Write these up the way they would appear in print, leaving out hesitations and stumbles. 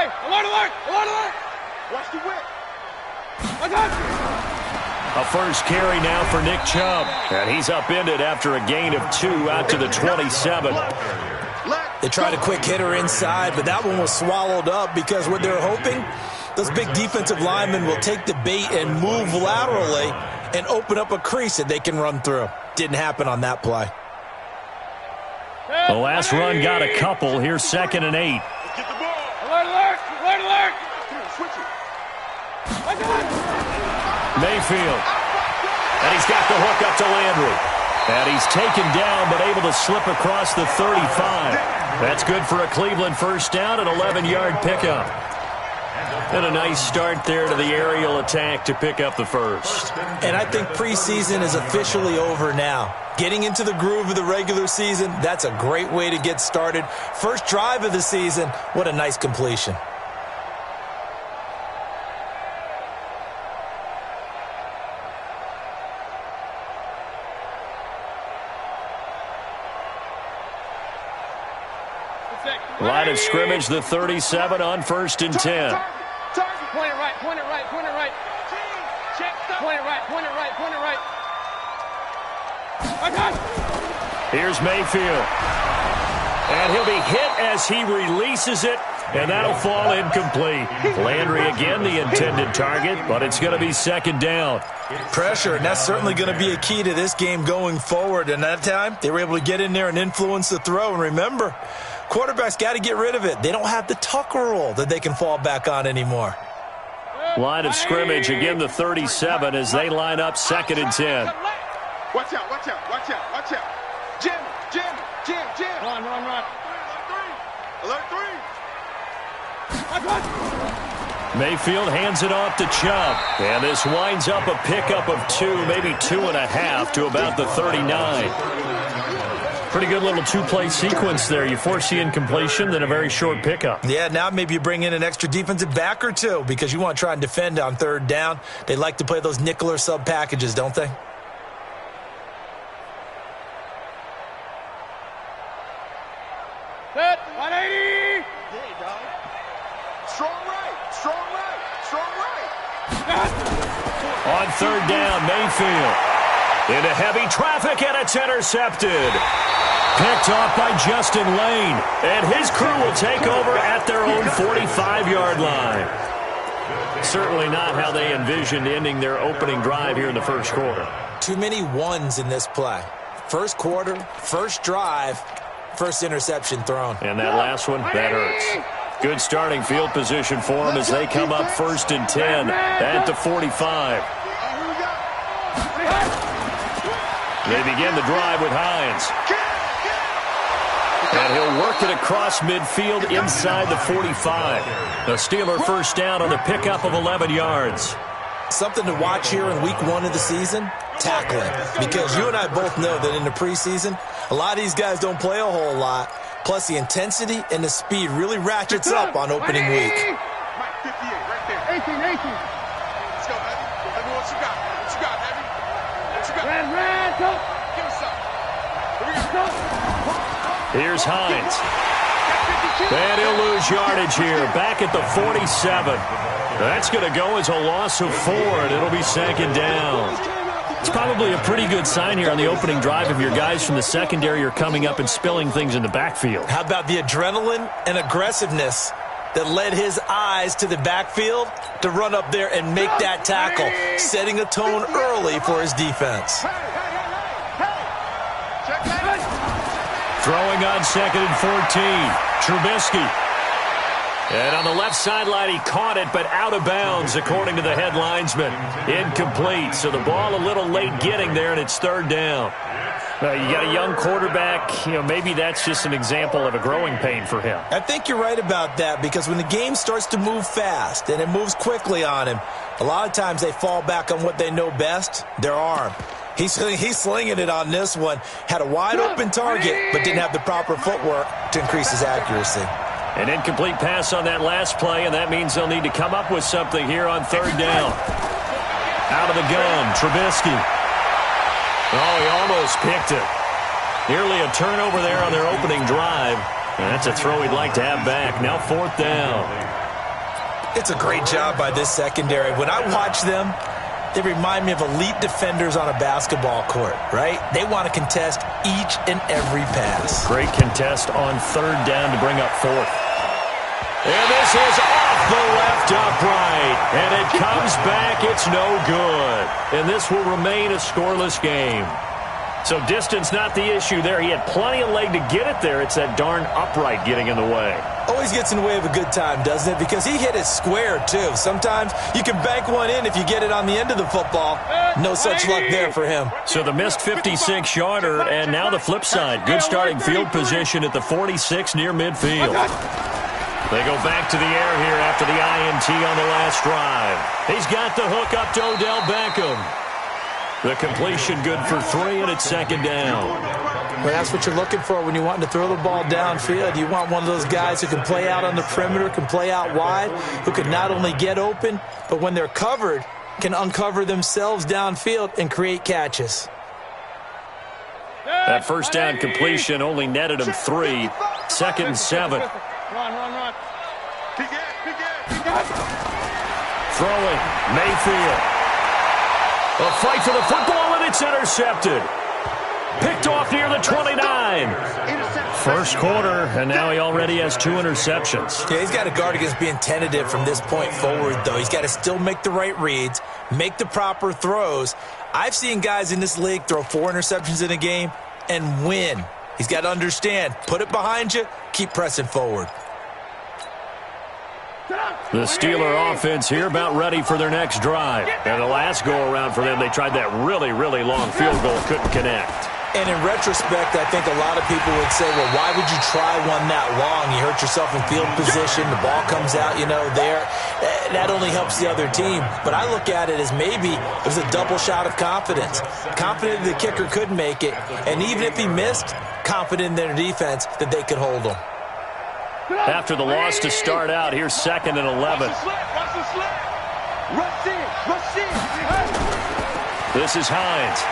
Hey, alert, alert, alert, alert. Watch the whip. A first carry now for Nick Chubb. And he's upended after a gain of 2 out to the 27. They tried a quick hitter inside, but that one was swallowed up because what they're hoping, those big defensive linemen will take the bait and move laterally and open up a crease that they can run through. Didn't happen on that play. The last run got a couple. Here's 2nd and 8. Get the ball. Alert, alert, alert, alert. Switch it. Mayfield. And he's got the hook up to Landry. And he's taken down but able to slip across the 35. That's good for a Cleveland first down, an 11-yard pickup. And a nice start there to the aerial attack to pick up the first. And I think preseason is officially over now. Getting into the groove of the regular season, that's a great way to get started. First drive of the season, what a nice completion. Line of scrimmage, the 37 on 1st and 10. Point it right, point it right, point it right. Check, point it right, point it right, point it right. Here's Mayfield. And he'll be hit as he releases it, and that'll fall incomplete. Landry again the intended target, but it's going to be 2nd down. Pressure, and that's certainly going to be a key to this game going forward. And that time, they were able to get in there and influence the throw. And remember, quarterbacks got to get rid of it. They don't have the Tucker rule that they can fall back on anymore. Line of scrimmage, again the 37 as they line up 2nd and 10. Watch out, watch out, watch out, watch out. Jim, Jim, Jim, Jim. Run, run, run. Alert 3. Alert 3. Mayfield hands it off to Chubb. And this winds up a pickup of 2, maybe 2.5 to about the 39. Pretty good little 2-play sequence there. You force the incompletion, then a very short pickup. Yeah, now maybe you bring in an extra defensive back or two because you want to try and defend on 3rd down. They like to play those nickel or sub packages, don't they? Set, 180. Yeah, dog. Strong right, strong right, strong right. On 3rd down, Mayfield. Into heavy traffic, and it's intercepted. Picked off by Justin Lane. And his crew will take over at their own 45-yard line. Certainly not how they envisioned ending their opening drive here in the first quarter. Too many ones in this play. First quarter, first drive, first interception thrown. And that last one, that hurts. Good starting field position for them as they come up 1st and 10 at the 45. They begin the drive with Hines. And he'll work it across midfield inside the 45. The Steeler first down on the pickup of 11 yards. Something to watch here in week 1 of the season, tackling. Because you and I both know that in the preseason, a lot of these guys don't play a whole lot. Plus the intensity and the speed really ratchets up on opening week. Mike, 58, right there. 18, 18. Let's go, Heavy. Heavy, what you got? What you got, Heavy? What you got? Red, go. Give us some. Here we go. Here's Hines. And he'll lose yardage here. Back at the 47. That's going to go as a loss of 4, and it'll be 2nd down. It's probably a pretty good sign here on the opening drive if your guys from the secondary are coming up and spilling things in the backfield. How about the adrenaline and aggressiveness that led his eyes to the backfield to run up there and make that tackle, setting a tone early for his defense. Throwing on 2nd and 14. Trubisky. And on the left sideline, he caught it, but out of bounds, according to the head linesman. Incomplete. So the ball a little late getting there, and it's 3rd down. You got a young quarterback. Maybe that's just an example of a growing pain for him. I think you're right about that because when the game starts to move fast and it moves quickly on him, a lot of times they fall back on what they know best, their arm. He's slinging it on this one. Had a wide-open target, but didn't have the proper footwork to increase his accuracy. An incomplete pass on that last play, and that means they'll need to come up with something here on 3rd down. Out of the gun, Trubisky. Oh, he almost picked it. Nearly a turnover there on their opening drive. And that's a throw he'd like to have back. Now 4th down. It's a great job by this secondary. When I watch them, they remind me of elite defenders on a basketball court, right? They want to contest each and every pass. Great contest on third down to bring up fourth. And this is off the left upright. And it comes back. It's no good. And this will remain a scoreless game. So distance not the issue there. He had plenty of leg to get it there. It's that darn upright getting in the way. Always gets in the way of a good time, doesn't it? Because he hit it square, too. Sometimes you can bank one in if you get it on the end of the football. No such luck there for him. So the missed 56-yarder, and now the flip side. Good starting field position at the 46 near midfield. They go back to the air here after the INT on the last drive. He's got the hook up to Odell Beckham. The completion good for 3, and it's second down. Well, that's what you're looking for when you're wanting to throw the ball downfield. You want one of those guys who can play out on the perimeter, can play out wide, who can not only get open, but when they're covered, can uncover themselves downfield and create catches. That first down completion only netted him 3. Second and 7. Run. Throwing, Mayfield. A fight for the football, and it's intercepted. Picked off near the 29. First quarter, and now he already has 2 interceptions. Yeah, he's got to guard against being tentative from this point forward, though. He's got to still make the right reads, make the proper throws. I've seen guys in this league throw 4 interceptions in a game and win. He's got to understand, put it behind you, keep pressing forward. The Steeler offense here about ready for their next drive. And the last go-around for them, they tried that really, really long field goal, couldn't connect. And in retrospect, I think a lot of people would say, well, why would you try one that long? You hurt yourself in field position. The ball comes out, there. That only helps the other team. But I look at it as maybe it was a double shot of confidence. Confident the kicker could make it. And even if he missed, confident in their defense that they could hold him. After the loss to start out, here's second and 11. This is Hines.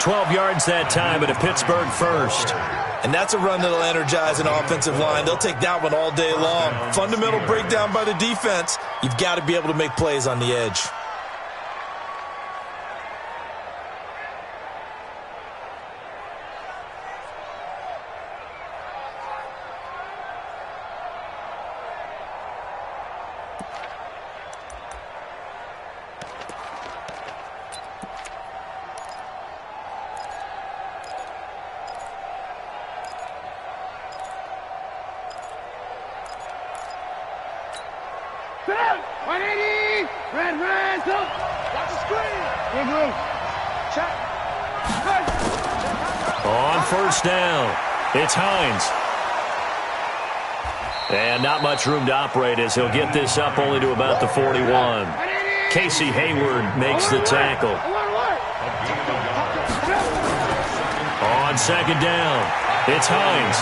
12 yards that time, and a Pittsburgh first. And that's a run that'll energize an offensive line. They'll take that one all day long. Fundamental breakdown by the defense. You've got to be able to make plays on the edge. On first down, it's Hines. And not much room to operate as he'll get this up only to about the 41. Casey Hayward makes the tackle. On second down, it's Hines.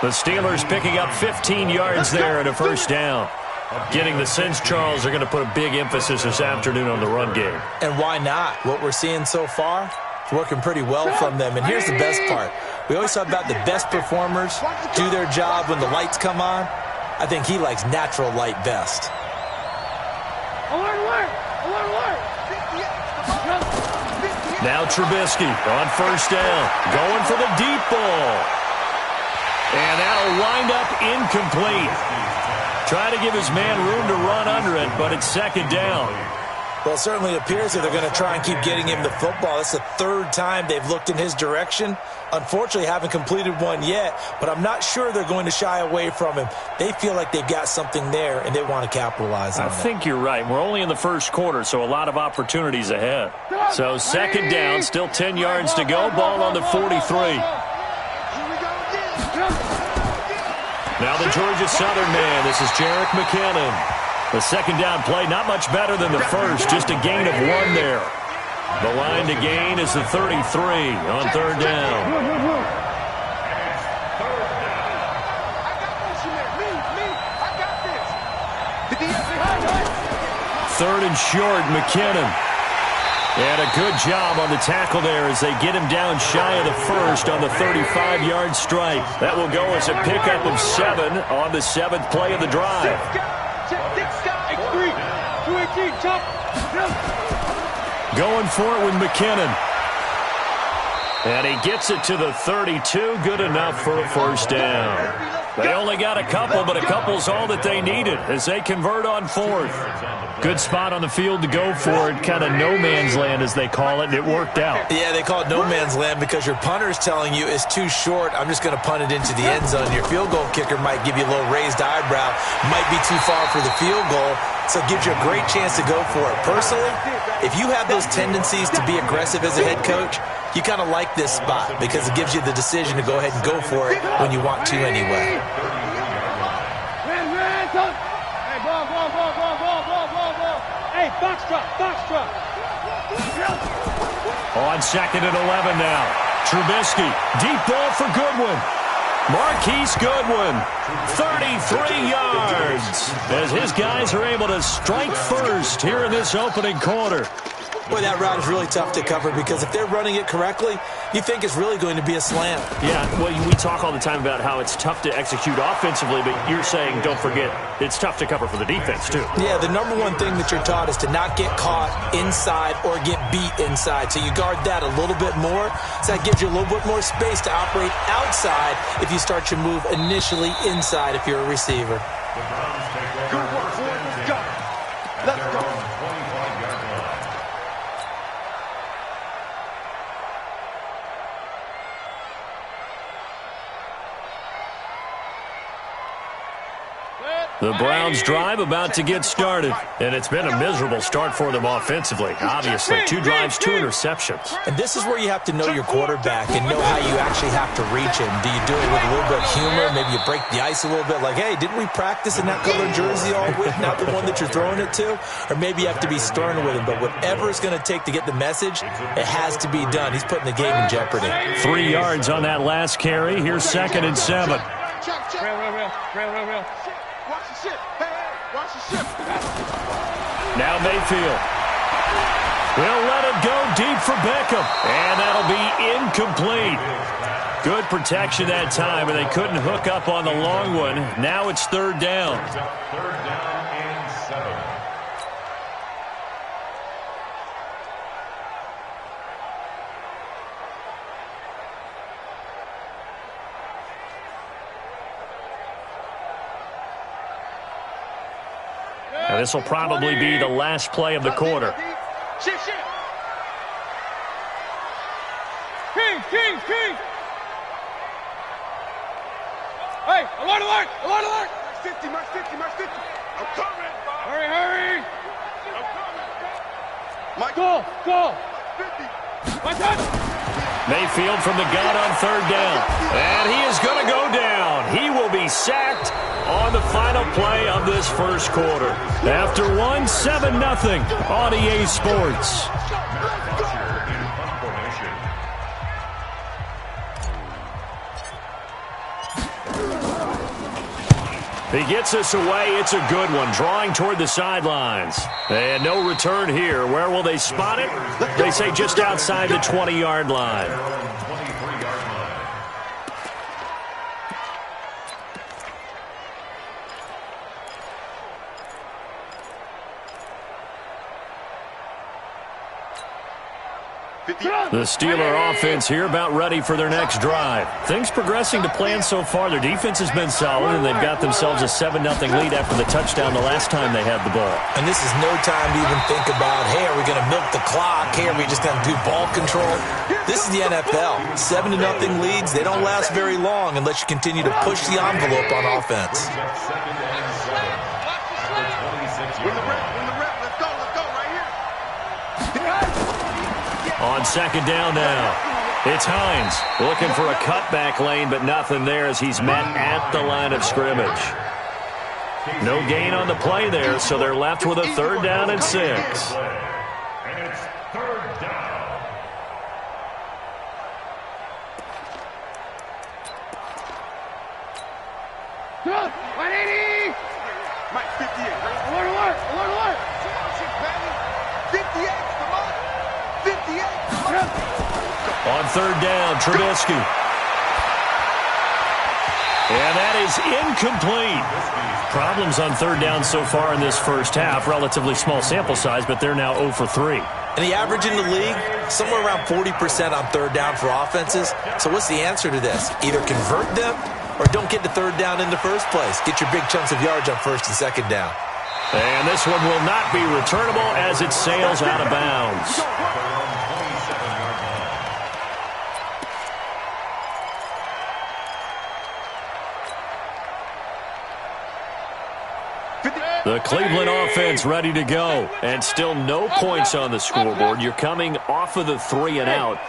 The Steelers picking up 15 yards there and a first down. Getting the sense, Charles, they're going to put a big emphasis this afternoon on the run game. And why not? What we're seeing so far is working pretty well from them. And here's the best part. We always talk about the best performers do their job when the lights come on. I think he likes natural light best. Now Trubisky on first down, going for the deep ball. And that'll wind up incomplete. Trying to give his man room to run under it, but it's second down. Well, it certainly appears that they're going to try and keep getting him the football. That's the 3rd time they've looked in his direction. Unfortunately, haven't completed one yet, but I'm not sure they're going to shy away from him. They feel like they've got something there, and they want to capitalize on it. I think you're right. We're only in the first quarter, so a lot of opportunities ahead. So second down, still 10 yards to go. Ball on the 43. Now the Georgia Southern man, this is Jerick McKinnon. The second down play, not much better than the first, just a gain of 1 there. The line to gain is the 33 on third down. Third and short, McKinnon. And a good job on the tackle there as they get him down shy of the first on the 35-yard strike. That will go as a pickup of 7 on the 7th play of the drive. Going for it with McKinnon. And he gets it to the 32. Good enough for a first down. They only got a couple, but a couple's all that they needed as they convert on 4th. Good spot on the field to go for it. Kind of no man's land, as they call it, and it worked out. Yeah, they call it no man's land because your punter's telling you it's too short. I'm just going to punt it into the end zone. Your field goal kicker might give you a little raised eyebrow. Might be too far for the field goal, so it gives you a great chance to go for it. Personally, if you have those tendencies to be aggressive as a head coach, you kind of like this spot because it gives you the decision to go ahead and go for it when you want to anyway. Hey, box drop. On 2nd and 11 now. Trubisky, deep ball for Goodwin. Marquise Goodwin, 33 yards, as his guys are able to strike first here in this opening quarter. Boy, that route is really tough to cover because if they're running it correctly, you think it's really going to be a slam. Yeah, well, we talk all the time about how it's tough to execute offensively, but you're saying, don't forget, it's tough to cover for the defense, too. Yeah, the number one thing that you're taught is to not get caught inside or get beat inside. So you guard that a little bit more. So that gives you a little bit more space to operate outside if you start your move initially inside if you're a receiver. Good work, boys. Let's go. Let's go. The Browns' drive about to get started, and it's been a miserable start for them offensively. Obviously, 2 drives, 2 interceptions. And this is where you have to know your quarterback and know how you actually have to reach him. Do you do it with a little bit of humor? Maybe you break the ice a little bit like, hey, didn't we practice in that color jersey all week, not the one that you're throwing it to? Or maybe you have to be stern with him. But whatever it's going to take to get the message, it has to be done. He's putting the game in jeopardy. 3 yards on that last carry. Here's 2nd and 7. Real. Watch the ship. Hey, watch the ship. Now Mayfield. He'll let it go deep for Beckham. And that'll be incomplete. Good protection that time, and they couldn't hook up on the long one. Now it's 3rd down. 3rd down and 7. And this will probably be the last play of the quarter. Shit. King. Hey, alert. March 50. I'm coming. Hurry. I'm coming. Mike, Go. 50. My touch. Mayfield from the gun on 3rd down. And he is going to go down. He will be sacked on the final play of this first quarter. After 7-0 on EA Sports. He gets us away. It's a good one. Drawing toward the sidelines. And no return here. Where will they spot it? They say just outside the 20-yard line. 23-yard line. The Steeler offense here about ready for their next drive. Things progressing to plan so far. Their defense has been solid, and they've got themselves a 7-0 lead after the touchdown the last time they had the ball. And this is no time to even think about, hey, are we going to milk the clock? Hey, are we just going to do ball control? This is the NFL. 7-0 leads, they don't last very long unless you continue to push the envelope on offense. Win the rep. Let's go right here. On 2nd down now, it's Hines looking for a cutback lane, but nothing there as he's met at the line of scrimmage. No gain on the play there, so they're left with a 3rd down and 6. And it's 3rd down. Good. 180. Mike, 58. Alert. 58, come on. third down. Trubisky. And that is incomplete. Problems on third down so far in this first half. Relatively small sample size, but they're now 0 for 3. And the average in the league, somewhere around 40% on third down for offenses. So what's the answer to this? Either convert them or don't get to third down in the first place. Get your big chunks of yards on first and second down. And this one will not be returnable as it sails out of bounds. The Cleveland offense ready to go. And still no points on the scoreboard. You're coming off of the 3 and out.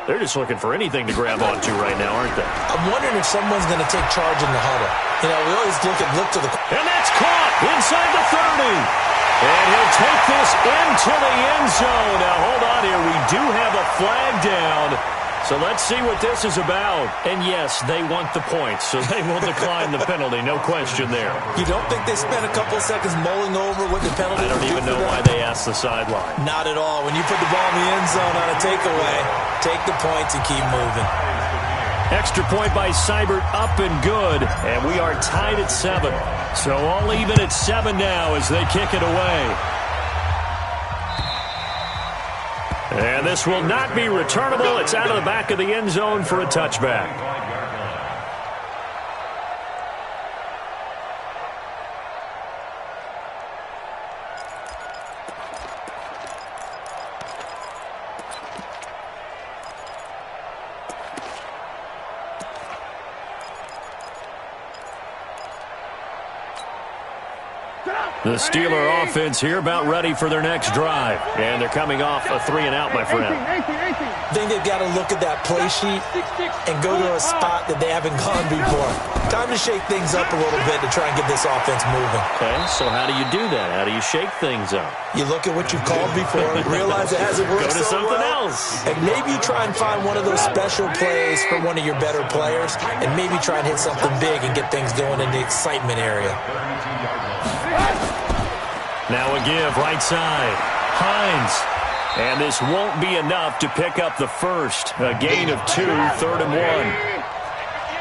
They're just looking for anything to grab onto right now, aren't they? I'm wondering if someone's going to take charge in the huddle. You know, we always look to the... And that's caught inside the 30. And he'll take this into the end zone. Now, hold on here. We do have a flag down. So let's see what this is about. And yes, they want the points, so they will decline the penalty. No question there. You don't think they spent a couple of seconds mulling over what the penalty I don't even know why they asked the sideline. Not at all. When you put the ball in the end zone on a takeaway, take the points and keep moving. Extra point by Seibert, up and good. And we are tied at 7. So all even at 7 now as they kick it away. And this will not be returnable. It's out of the back of the end zone for a touchback. The Steeler offense here about ready for their next drive. And they're coming off a 3 and out, my friend. I think they've got to look at that play sheet and go to a spot that they haven't gone before. Time to shake things up a little bit to try and get this offense moving. Okay, so how do you do that? How do you shake things up? You look at what you've called before, realize it hasn't worked Go to so something well, else. and maybe you try and find one of those special plays for one of your better players, and maybe try and hit something big and get things going in the excitement area. Now a give, right side. Hines. And this won't be enough to pick up the first. A gain of 2, 3rd and 1.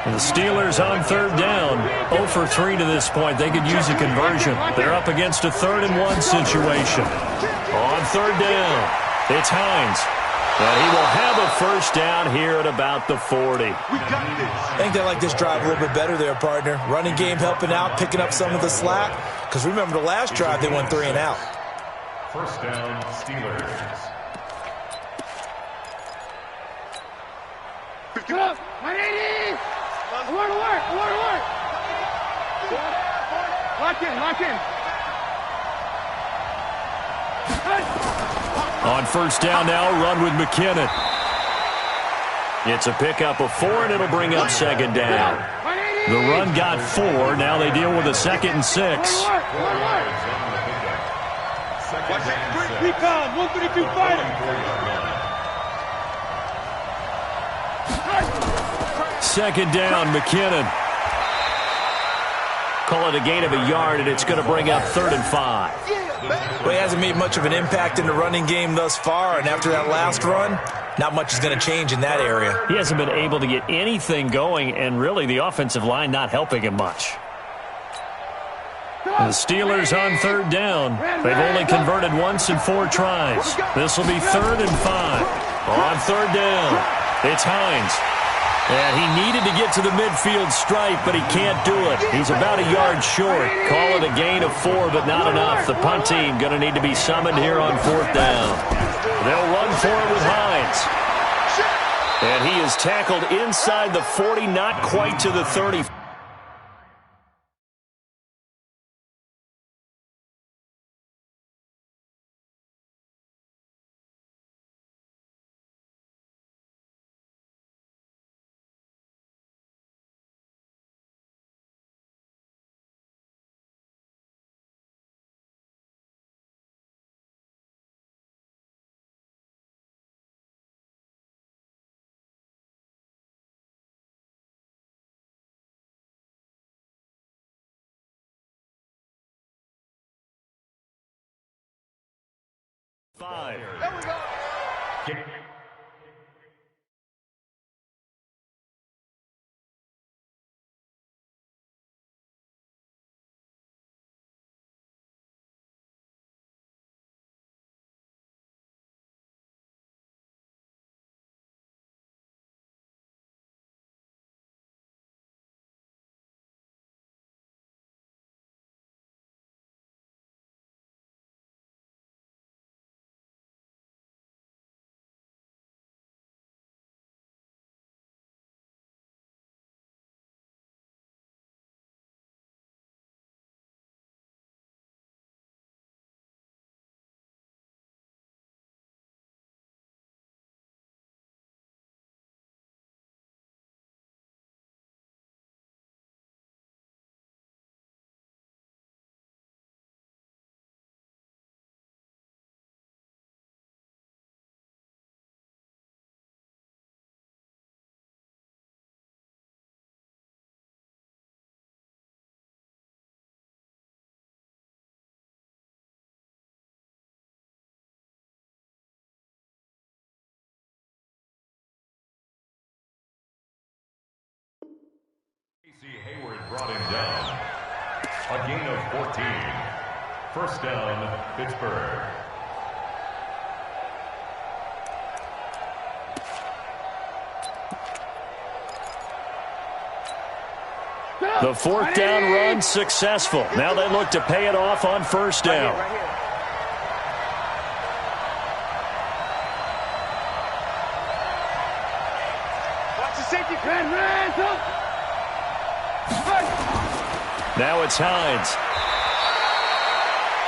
And the Steelers on third down. 0 for 3 to this point. They could use a conversion. They're up against a 3rd and 1 situation. On third down, it's Hines. And he will have a first down here at about the 40. We got this. I think they like this drive a little bit better there, partner. Running game helping out, picking up some of the slack. Because remember, the last drive, they went 3 and out. First down, Steelers. Get up! 180! Alert, alert, alert, alert! Lock in, lock in. On first down now, run with McKinnon. It's a pickup of 4, and it'll bring up second down. The run got 4. Now they deal with a 2nd and 6. Recon, 132 fighter. Second down, McKinnon. Call it a gain of a yard, and it's going to bring up 3rd and 5. Well, he hasn't made much of an impact in the running game thus far, and after that last run, not much is going to change in that area. He hasn't been able to get anything going, and really the offensive line not helping him much. The Steelers on third down. They've only converted once in 4 tries. This will be 3rd and 5. On third down, it's Hines. And he needed to get to the midfield stripe, but he can't do it. He's about a yard short. Call it a gain of 4, but not enough. The punt team going to need to be summoned here on 4th down. They'll run for it with Hines. And he is tackled inside the 40, not quite to the 30. Five. There we go. brought him down. A gain of 14. First down, Pittsburgh. The fourth down run successful. Now they look to pay it off on first down. Right here. Watch the safety. Now it's Hines.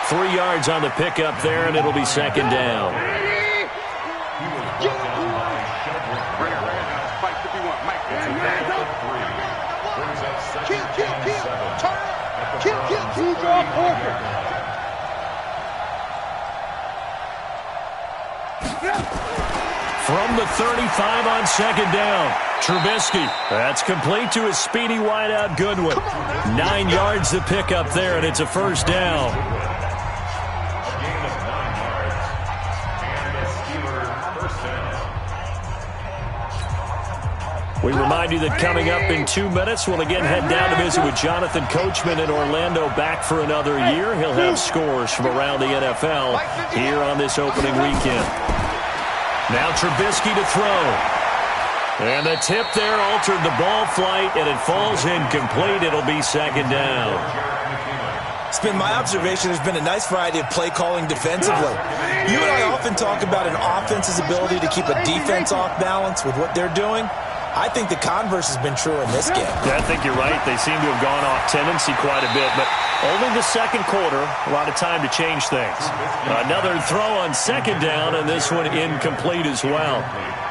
3 yards on the pickup there, and it'll be second down. From the 35 on second down, Trubisky. That's complete to his speedy wideout Goodwin. 9 yards to pick up there, and it's a first down. A gain of 9 yards. And the Steelers first down. We remind you that coming up in 2 minutes, we'll again head down to visit with Jonathan Coachman in Orlando, back for another year. He'll have scores from around the NFL here on this opening weekend. Now Trubisky to throw. And the tip there altered the ball flight, and it falls incomplete. It'll be second down. It's been my observation there's been a nice variety of play calling defensively. You and I often talk about an offense's ability to keep a defense off balance with what they're doing. I think the converse has been true in this game. Yeah, I think you're right. They seem to have gone off tendency quite a bit, but only the second quarter, a lot of time to change things. Another throw on second down, and this one incomplete as well.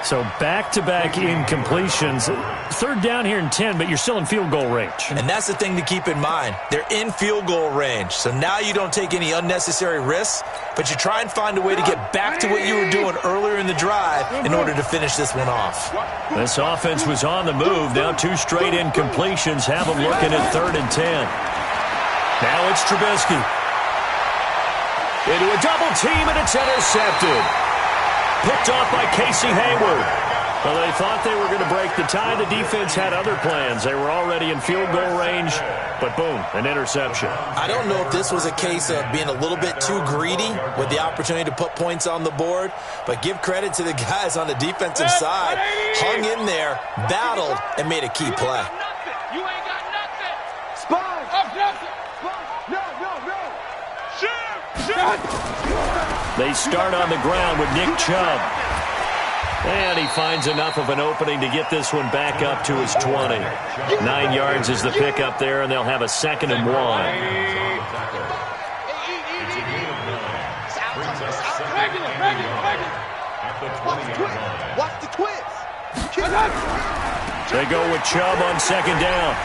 So back-to-back incompletions. Third down here in 10, but you're still in field goal range. And that's the thing to keep in mind. They're in field goal range. So now you don't take any unnecessary risks, but you try and find a way to get back to what you were doing earlier in the drive in order to finish this one off. This offense was on the move. Now 2 straight incompletions have them looking at 3rd and 10. Now it's Trubisky. Into a double team, and it's intercepted. Picked off by Casey Hayward. Well, they thought they were going to break the tie. The defense had other plans. They were already in field goal range, but boom, an interception. I don't know if this was a case of being a little bit too greedy with the opportunity to put points on the board, but give credit to the guys on the defensive side. Hung in there, battled, and made a key play. You ain't got nothing. Spy. No. Shoot. They start on the ground with Nick Chubb. And he finds enough of an opening to get this one back up to his 20. 9 yards is the pickup there, and they'll have a 2nd and 1. Watch the twist. They go with Chubb on second down.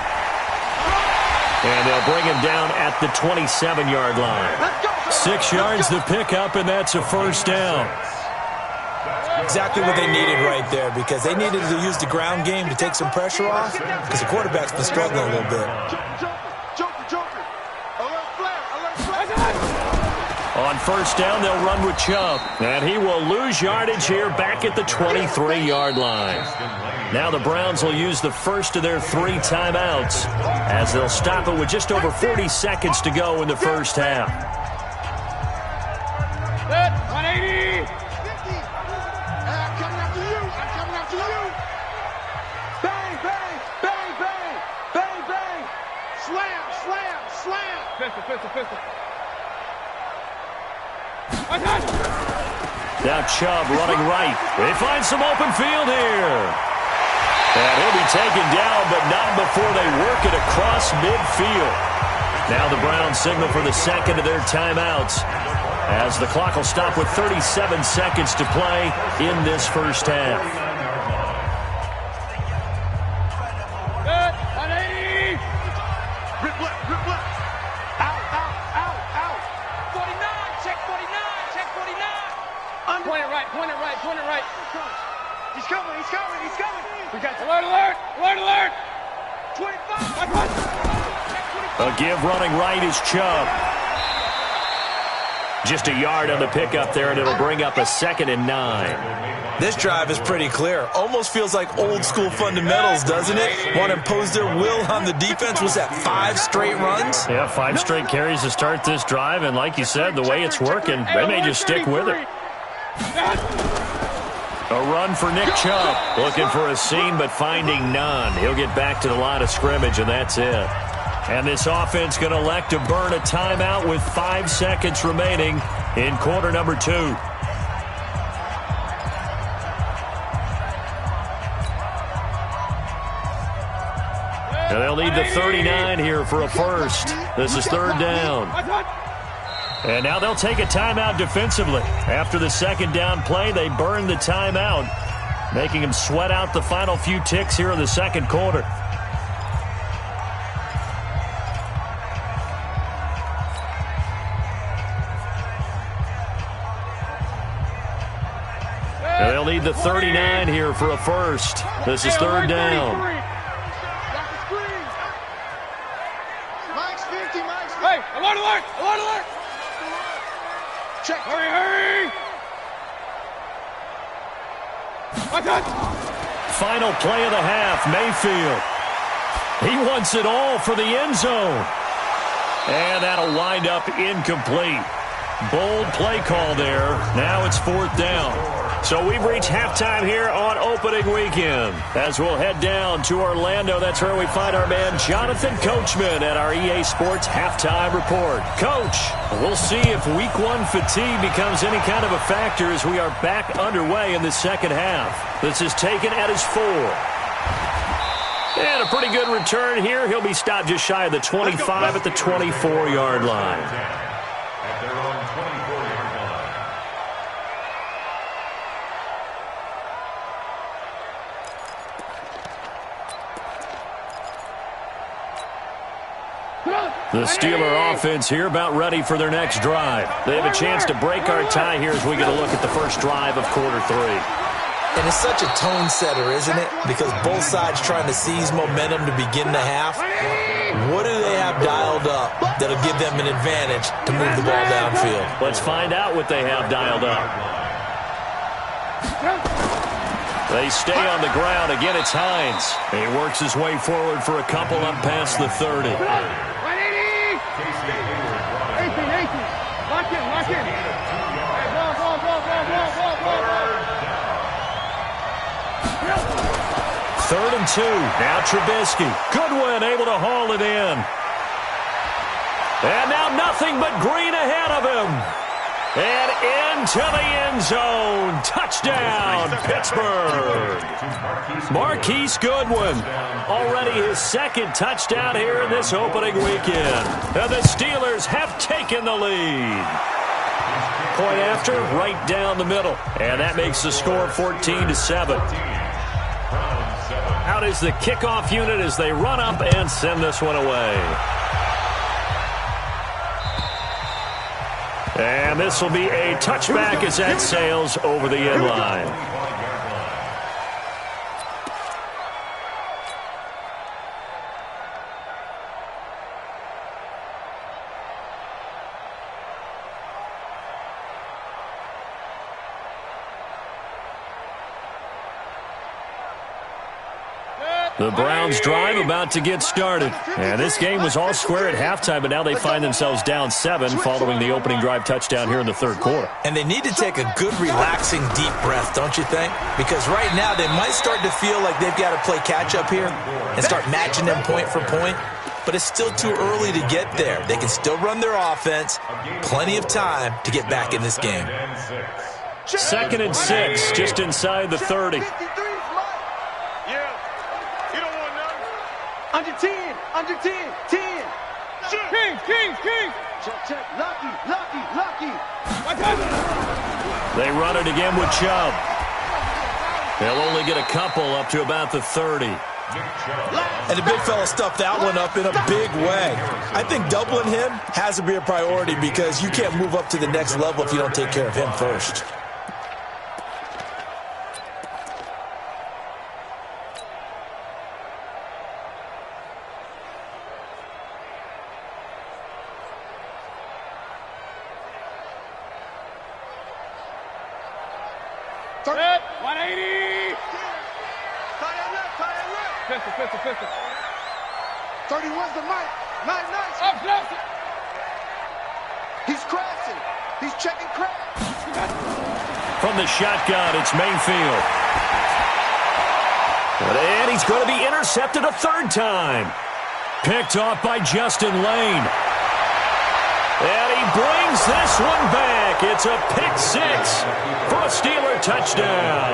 And they'll bring him down at the 27-yard line. 6 yards the pickup, and that's a first down. Exactly what they needed right there, because they needed to use the ground game to take some pressure off, because the quarterback's been struggling a little bit. Joker. Alert flare. On first down, they'll run with Chubb. And he will lose yardage here back at the 23-yard line. Now the Browns will use the first of their 3 timeouts as they'll stop it with just over 40 seconds to go in the first half. 180. I'm coming after you. Bang. Slam. Pistol. Now Chubb running right. They find some open field here. And he'll be taken down, but not before they work it across midfield. Now the Browns signal for the second of their timeouts, as the clock will stop with 37 seconds to play in this first half. Good. 180. Rip left. Out. 49. Check 49. Point it right. He's coming. We got alert. 25. A give running right is Chubb. Just a yard on the pickup there, and it'll bring up a 2nd and 9. This drive is pretty clear. Almost feels like old-school fundamentals, doesn't it? Want to impose their will on the defense. Was that 5 straight runs? Yeah, 5 straight carries to start this drive, and like you said, the way it's working, they may just stick with it. A run for Nick Chubb. Looking for a seam, but finding none. He'll get back to the line of scrimmage, and that's it. And this offense going to elect to burn a timeout with 5 seconds remaining in quarter number 2. And they'll need the 39 here for a first. This is 3rd down. And now they'll take a timeout defensively. After the 2nd down play, they burn the timeout, making them sweat out the final few ticks here in the 2nd quarter. And they'll need the 39 here for a first. This is 3rd down. Hey, alert, alert, alert, alert! Check. Hurry, hurry! Final play of the half, Mayfield. He wants it all for the end zone. And that'll wind up incomplete. Bold play call there. Now it's 4th down. So we've reached halftime here on opening weekend. As we'll head down to Orlando, that's where we find our man Jonathan Coachman at our EA Sports Halftime Report. Coach, we'll see if Week 1 fatigue becomes any kind of a factor as we are back underway in the 2nd half. This is taken at his 4. And a pretty good return here. He'll be stopped just shy of the 25 at the 24-yard line. At their own 24-yard line. The Steeler offense here about ready for their next drive. They have a chance to break our tie here as we get a look at the first drive of quarter 3. And it's such a tone setter, isn't it? Because both sides trying to seize momentum to begin the half. What do they have dialed up that'll give them an advantage to move the ball downfield? Let's find out what they have dialed up. They stay on the ground. Again, it's Hines. He works his way forward for a couple up past the 30. 18, 18. Lock in, lock in. Hey, ball. 3rd and 2. Now Trubisky. Goodwin able to haul it in. And now nothing but green ahead of him. And into the end zone. Touchdown, Pittsburgh. Marquise Goodwin. Already his 2nd touchdown here in this opening weekend. And the Steelers have taken the lead. Point after, right down the middle. And that makes the score 14-7. Out is the kickoff unit as they run up and send this one away. And this will be a touchback as that sails over the end line. The Browns drive about to get started. And this game was all square at halftime, but now they find themselves down 7 following the opening drive touchdown here in the 3rd quarter. And they need to take a good, relaxing, deep breath, don't you think? Because right now they might start to feel like they've got to play catch-up here and start matching them point for point. But it's still too early to get there. They can still run their offense. Plenty of time to get back in this game. 2nd and 6, just inside the 30. Under 10, 10. King. Check. Lucky. They run it again with Chubb. They'll only get a couple up to about the 30. And the big fella stuffed that one up in a big way. I think doubling him has to be a priority because you can't move up to the next level if you don't take care of him first. Set. 180. Tie that left. Pistol. 31's the mic. Nice. Up, close. He's crashing. He's checking crash. From the shotgun, it's Mayfield. And he's going to be intercepted a third time. Picked off by Justin Lane. And he brings this one back. It's a pick six for a Steeler touchdown.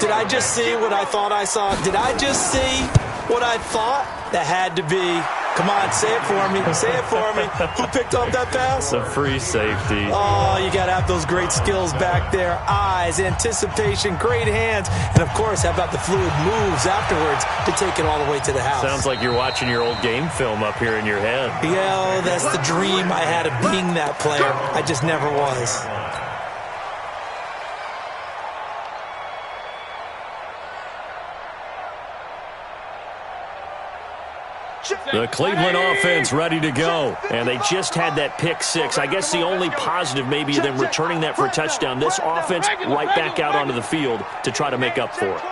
Did I just see what I thought I saw? Did I just see what I thought? That had to be. Come on, say it for me. Say it for me. Who picked up that pass? A free safety. Oh, you got to have those great skills back there. Eyes, anticipation, great hands. And, of course, how about the fluid moves afterwards to take it all the way to the house? Sounds like you're watching your old game film up here in your head. Yeah, that's the dream I had of being that player. I just never was. The Cleveland offense ready to go. And they just had that pick six. I guess the only positive maybe them returning that for a touchdown. This offense right back out onto the field to try to make up for it.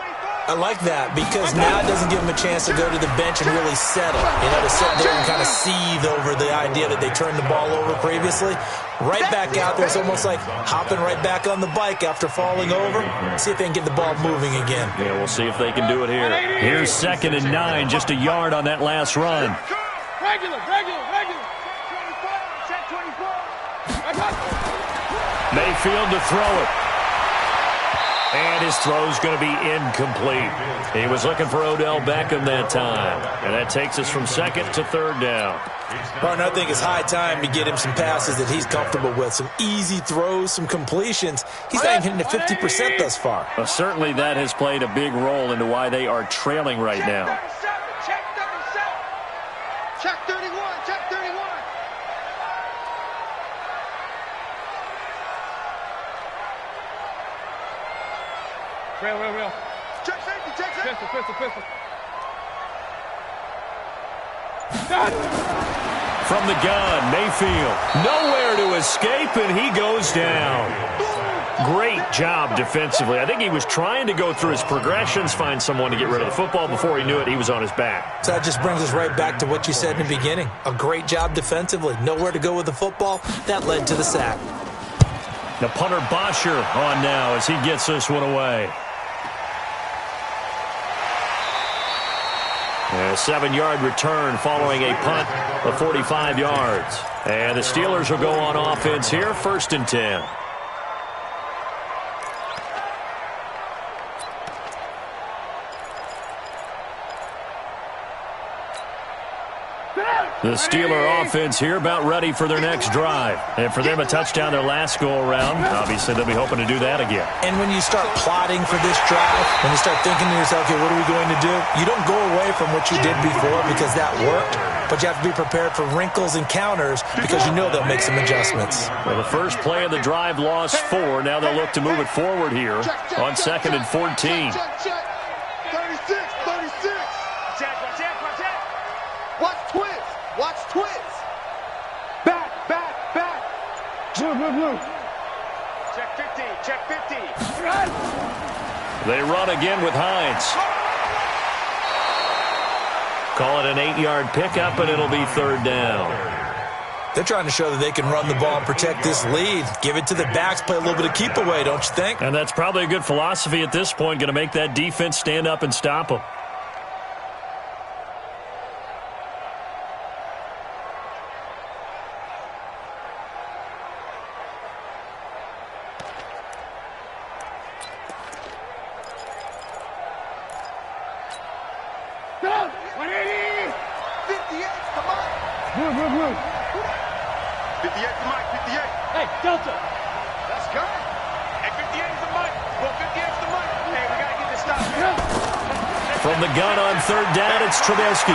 I like that because now it doesn't give them a chance to go to the bench and really settle. You know, to sit there and kind of seethe over the idea that they turned the ball over previously. Right back out there. It's almost like hopping right back on the bike after falling over. See if they can get the ball moving again. Yeah, we'll see if they can do it here. Here's 2nd and 9, just a yard on that last run. Regular. Check 24. Mayfield to throw it. And his throw's going to be incomplete. He was looking for Odell Beckham that time. And that takes us from 2nd to 3rd down. Partner, I think it's high time to get him some passes that he's comfortable with. Some easy throws, some completions. He's not even hitting the 50% thus far. Well, certainly that has played a big role into why they are trailing right now. Check 31. Check 31. Real. Check safety. Pistol. From the gun, Mayfield. Nowhere to escape, and he goes down. Great job defensively. I think he was trying to go through his progressions, find someone to get rid of the football. Before he knew it, he was on his back. So that just brings us right back to what you said in the beginning. A great job defensively. Nowhere to go with the football. That led to the sack. The punter Bosher on now as he gets this one away. A 7-yard return following a punt of 45 yards. And the Steelers will go on offense here, 1st and 10. The Steeler offense here about ready for their next drive. And for them, a touchdown their last go-around. Obviously, they'll be hoping to do that again. And when you start plotting for this drive, when you start thinking to yourself, okay, what are we going to do? You don't go away from what you did before because that worked. But you have to be prepared for wrinkles and counters because you know they'll make some adjustments. Well, the first play of the drive lost 4. Now they'll look to move it forward here on 2nd and 14. Check. 36. Check. Watch twins. Back. Blue. Check 50. They run again with Hines. Call it an 8-yard pickup, and it'll be 3rd down. They're trying to show that they can run the ball and protect this lead. Give it to the backs, play a little bit of keep away, don't you think? And that's probably a good philosophy at this point, going to make that defense stand up and stop them. Blue. 58 to Mike. 58. Hey, Delta. Let's go. Hey, 58's the Mike. Well, 58's the Mike. Hey, we got to get this stop. From the gun on 3rd down, it's Trubisky.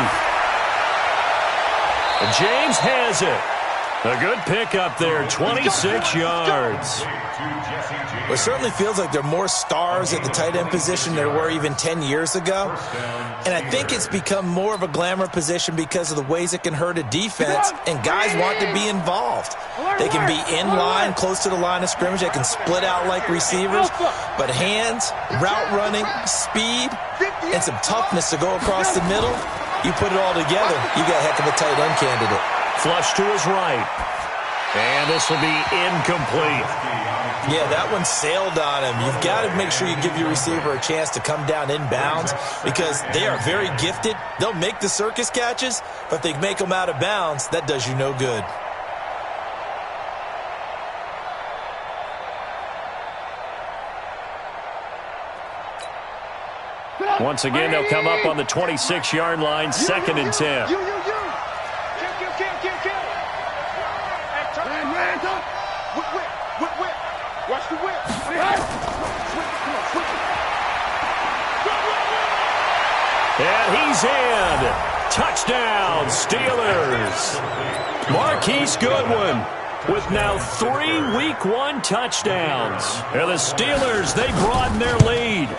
And James has it. A good pickup there, 26 yards. Well, it certainly feels like there are more stars at the tight end position than there were even 10 years ago. And I think it's become more of a glamour position because of the ways it can hurt a defense, and guys want to be involved. They can be in line, close to the line of scrimmage. They can split out like receivers. But hands, route running, speed, and some toughness to go across the middle, you put it all together, you got a heck of a tight end candidate. Flush to his right. And this will be incomplete. Yeah, that one sailed on him. You've got to make sure you give your receiver a chance to come down inbounds because they are very gifted. They'll make the circus catches, but if they make them out of bounds, that does you no good. Once again, they'll come up on the 26-yard line, 2nd and 10. Kill. Whip. Watch the whip. And he's in. Touchdown, Steelers. Marquise Goodwin with now 3 Week 1 touchdowns. And the Steelers, they broaden their lead.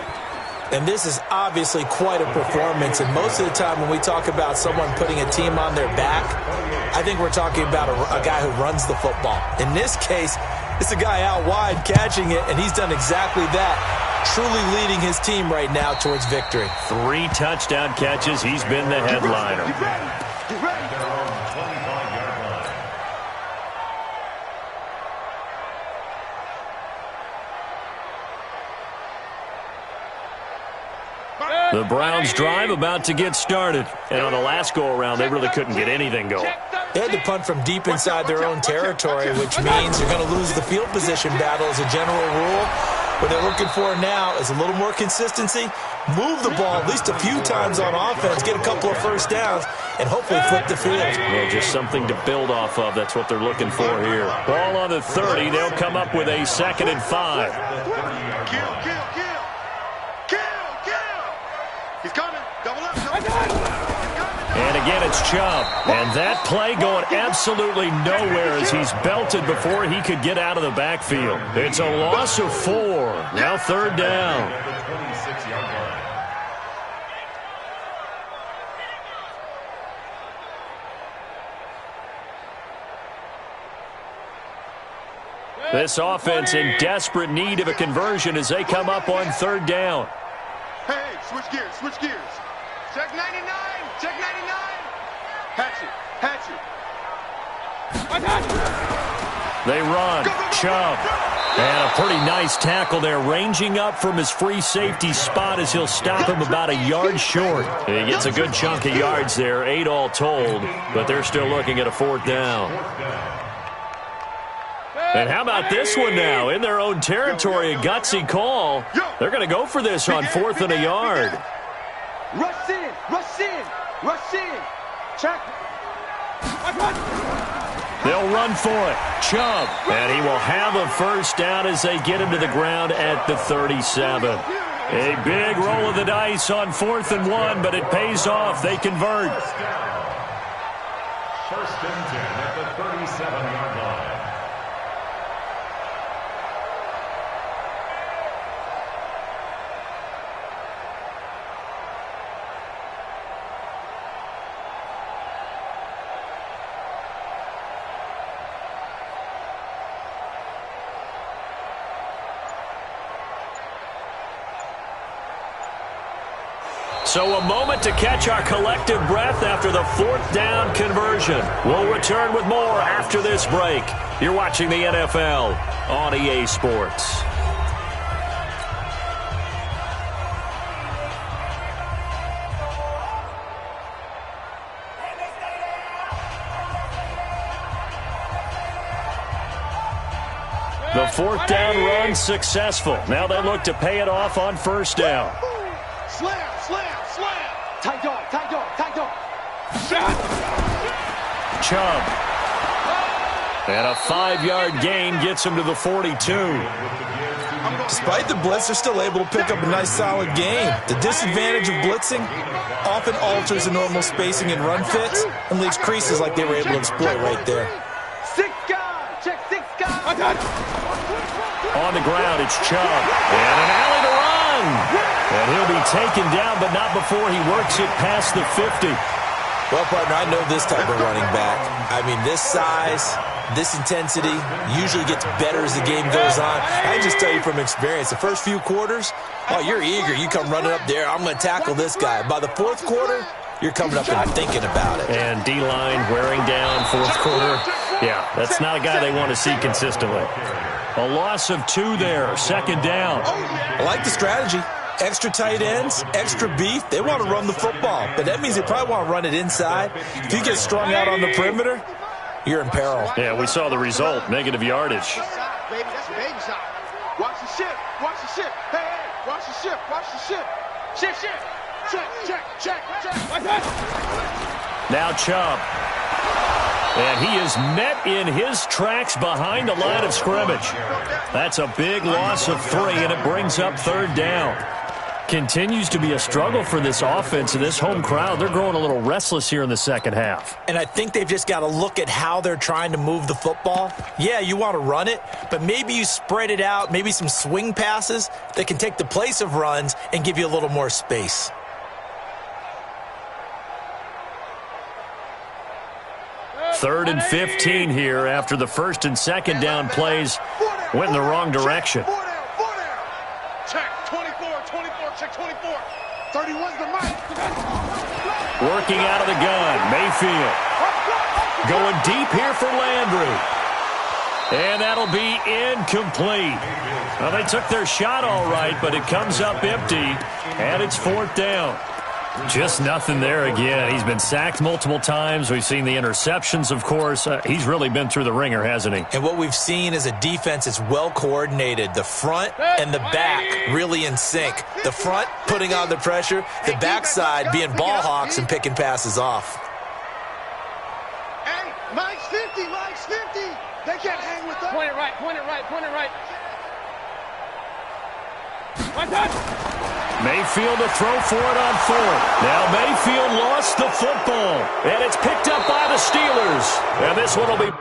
And this is obviously quite a performance. And most of the time when we talk about someone putting a team on their back, I think we're talking about a guy who runs the football. In this case, it's a guy out wide catching it, and he's done exactly that, truly leading his team right now towards victory. 3 touchdown catches. He's been the headliner. Get ready. The Browns' drive about to get started. And on the last go-around, they really couldn't get anything going. They had to punt from deep inside their own territory, which means you're going to lose the field position battle as a general rule. What they're looking for now is a little more consistency, move the ball at least a few times on offense, get a couple of first downs, and hopefully flip the field. Well, just something to build off of. That's what they're looking for here. Ball on the 30. They'll come up with a 2nd and 5. Kill. He's coming. Double up. And again, it's Chubb. And that play going absolutely nowhere as he's belted before he could get out of the backfield. It's a loss of 4. Now 3rd down. This offense in desperate need of a conversion as they come up on 3rd down. Hey, switch gears. Check 99. Hatch it. They run. Chubb. And a pretty nice tackle there, ranging up from his free safety spot as he'll stop him about a yard short. He gets a good chunk of yards there, 8 all told, but they're still looking at a 4th down. And how about this one now? In their own territory, a gutsy call. They're going to go for this on 4th and a yard. Rush in. Check. They'll run for it. Chubb. And he will have a first down as they get him to the ground at the 37. A big roll of the dice on 4th and 1, but it pays off. They convert. 1st and 10 at the 37-yard line. So a moment to catch our collective breath after the 4th down conversion. We'll return with more after this break. You're watching the NFL on EA Sports. The 4th down run successful. Now they look to pay it off on 1st down. Slam. Tight dog. Chubb. And a 5-yard gain gets him to the 42. Despite the blitz, they're still able to pick up a nice solid gain. The disadvantage of blitzing often alters the normal spacing and run fits and leaves creases like they were able to exploit right there. Six guys. Check six guys. On the ground, it's Chubb. And an alley to run. And he'll be taken down, but not before he works it past the 50. Well, partner, I know this type of running back. I mean, this size, this intensity usually gets better as the game goes on. I can just tell you from experience, the first few quarters, oh, you're eager. You come running up there, I'm going to tackle this guy. By the fourth quarter, you're coming up and thinking about it. And D-line wearing down fourth quarter. Yeah, that's not a guy they want to see consistently. A loss of 2 there, second down. I like the strategy. Extra tight ends, extra beef. They want to run the football, but that means they probably want to run it inside. If you get strung out on the perimeter, you're in peril. Yeah, we saw the result, negative yardage. Baby, that's baby shot. Watch the ship. Watch the ship. Hey, hey, watch the ship. Watch the ship. Ship. Check. Now Chubb. And he is met in his tracks behind the line of scrimmage. That's a big loss of 3, and it brings up third down. Continues to be a struggle for this offense and this home crowd. They're growing a little restless here in the second half. And I think they've just got to look at how they're trying to move the football. Yeah, you want to run it, but maybe you spread it out, maybe some swing passes that can take the place of runs and give you a little more space. Third and 15 here after the first and second down plays went in the wrong direction. Check 24, check 24. 31's the mic. Working out of the gun, Mayfield. Going deep here for Landry. And that'll be incomplete. Well, they took their shot all right, but it comes up empty, and it's fourth down. Just nothing there again. He's been sacked multiple times. We've seen the interceptions, of course. He's really been through the ringer, hasn't he? And what we've seen is a defense that's well coordinated. The front and the back really in sync. The front putting on the pressure, the backside being ball hawks and picking passes off. Hey, Mike's 50. They can't hang with us. Point it right. Mayfield to throw for it on fourth. Now Mayfield lost the football, and it's picked up by the Steelers. And this one will be...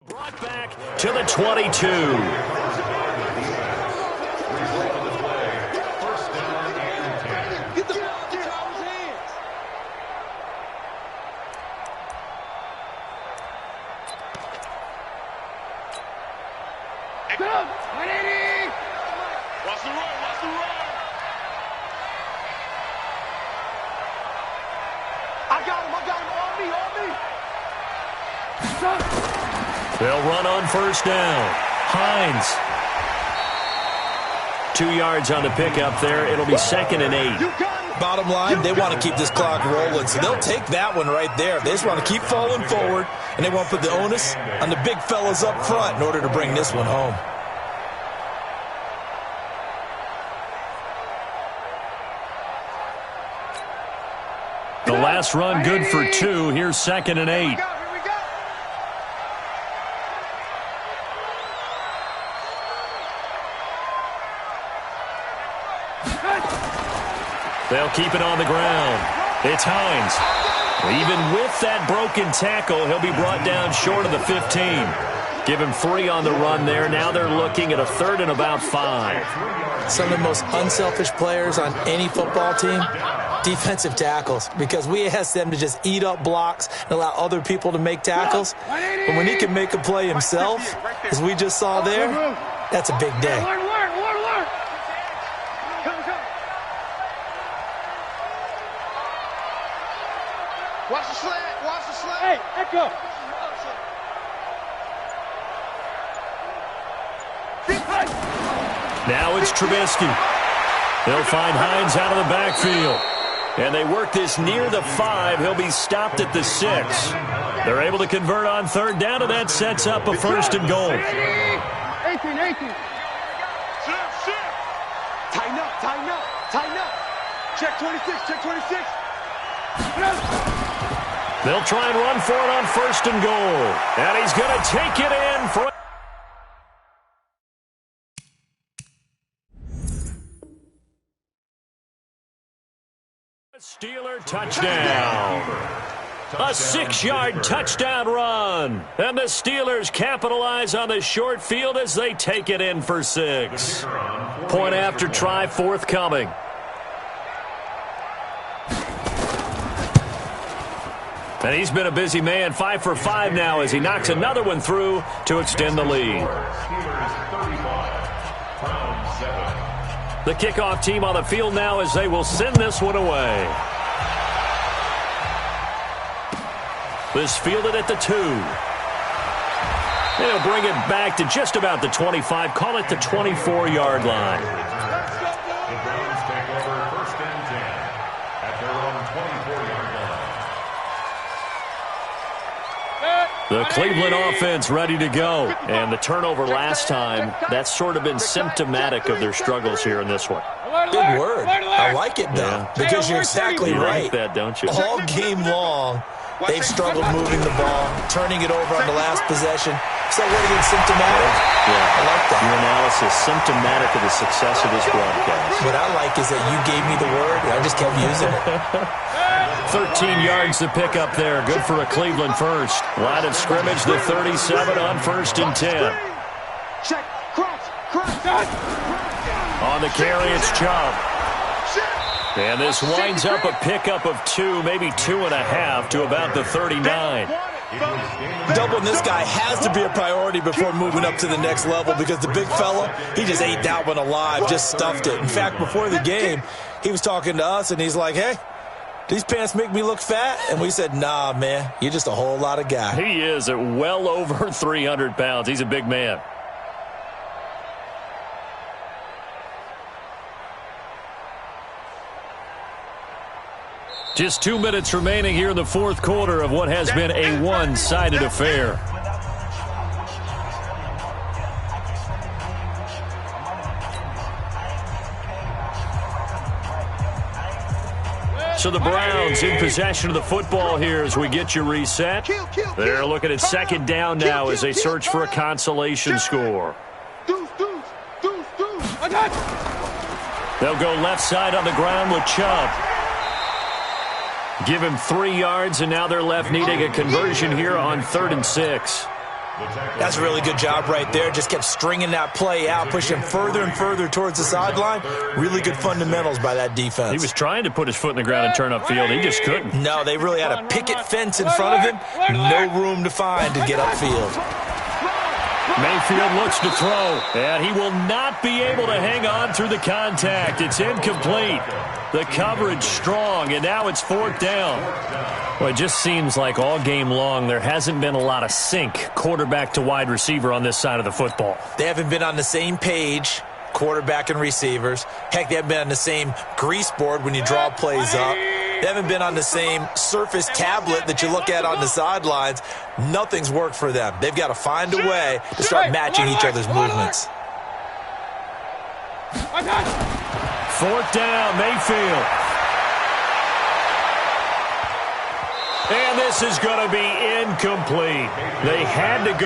Brought back to the 22. Get the ball in Howard's hands. Go! 180! Watch the run. I got him. On me. They'll run on first down. Hines. 2 yards on the pickup there. It'll be 2nd and 8. Bottom line, they want to keep this clock rolling, so they'll take that one right there. They just want to keep falling forward, and they want to put the onus on the big fellas up front in order to bring this one home. The last run good for 2. Here's 2nd and 8. They'll keep it on the ground. It's Hines. Even with that broken tackle, he'll be brought down short of the 15. Give him 3 on the run there. Now they're looking at a 3rd and about 5. Some of the most unselfish players on any football team, defensive tackles, because we ask them to just eat up blocks and allow other people to make tackles. But when he can make a play himself, as we just saw there, that's a big day. Watch the slant. Hey, Echo. Now it's Trubisky. They'll find Hines out of the backfield. And they work this near the 5. He'll be stopped at the 6. They're able to convert on third down, and that sets up a 1st and goal. 18. Tighten up, tighten up, tighten up. Check 26, check 26. They'll try and run for it on 1st and goal. And he's going to take it in for a Steeler touchdown. A 6-yard touchdown run. And the Steelers capitalize on the short field as they take it in for 6. Point after try forthcoming. And he's been a busy man, 5 for 5 now as he knocks another one through to extend the lead. The kickoff team on the field now as they will send this one away. This fielded at the 2. They'll bring it back to just about the 25, call it the 24-yard line. The Browns take over 1st and 10 at their own 24-yard line. The Cleveland offense ready to go. And the turnover last time, that's sort of been symptomatic of their struggles here in this one. Good word. I like it, though, because you're exactly You right. like that, don't you? All game long, they've struggled moving the ball, turning it over on the last possession. Is that what again, symptomatic? Yeah. I like that. Your analysis, symptomatic of the success of this broadcast. What I like is that you gave me the word, and I just kept using it. 13 yards to pick up there. Good for a Cleveland first. Line of scrimmage, the 37 on 1st and 10. Check, crouch. On the carry, it's Chubb. And this winds up a pickup of 2, maybe 2.5 to about the 39. Doubling this guy has to be a priority before moving up to the next level because the big fella, he just ate that one alive, just stuffed it. In fact, before the game, he was talking to us, and he's like, hey, these pants make me look fat? And we said, nah, man, you're just a whole lot of guy. He is at well over 300 pounds. He's a big man. Just 2 minutes remaining here in the 4th quarter of what has been a one-sided affair. So the Browns in possession of the football here as we get you reset. They're looking at 2nd down now as they search for a consolation score. They'll go left side on the ground with Chubb. Give him 3 yards, and now they're left needing a conversion here on 3rd and 6. That's a really good job right there. Just kept stringing that play out, pushing further and further towards the sideline. Really good fundamentals by that defense. He was trying to put his foot in the ground and turn upfield. He just couldn't. No, they really had a picket fence in front of him. No room to find to get upfield. Mayfield looks to throw, and he will not be able to hang on through the contact. It's incomplete. The coverage strong, and now it's 4th down. Well, it just seems like all game long there hasn't been a lot of sync quarterback to wide receiver on this side of the football. They haven't been on the same page, quarterback and receivers. Heck, they haven't been on the same grease board when you draw plays up. They haven't been on the same surface tablet that you look at on the sidelines. Nothing's worked for them. They've got to find a way to start matching each other's movements. 4th down, Mayfield. And this is going to be incomplete. They had to go.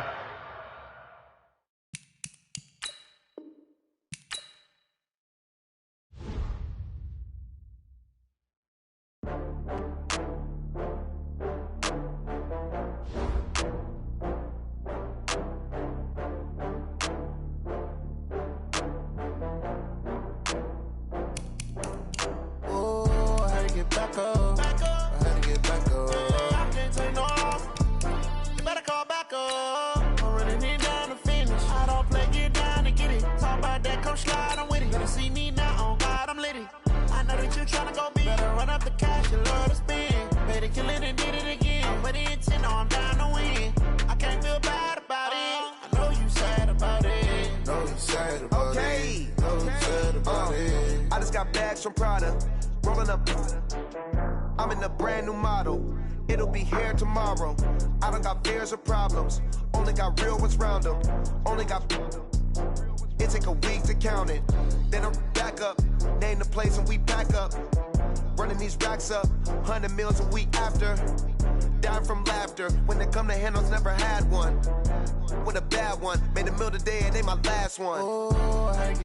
Just got bags from Prada, rolling up. I'm in a brand new model. It'll be here tomorrow. I don't got fears or problems. Only got real ones round them. Only got. It take a week to count it. Then I'm back up. Name the place and we back up. Running these racks up. 100 meals a week after. Dying from laughter. When it come to handles, never had one. With a bad one. Made a meal today and ain't my last one.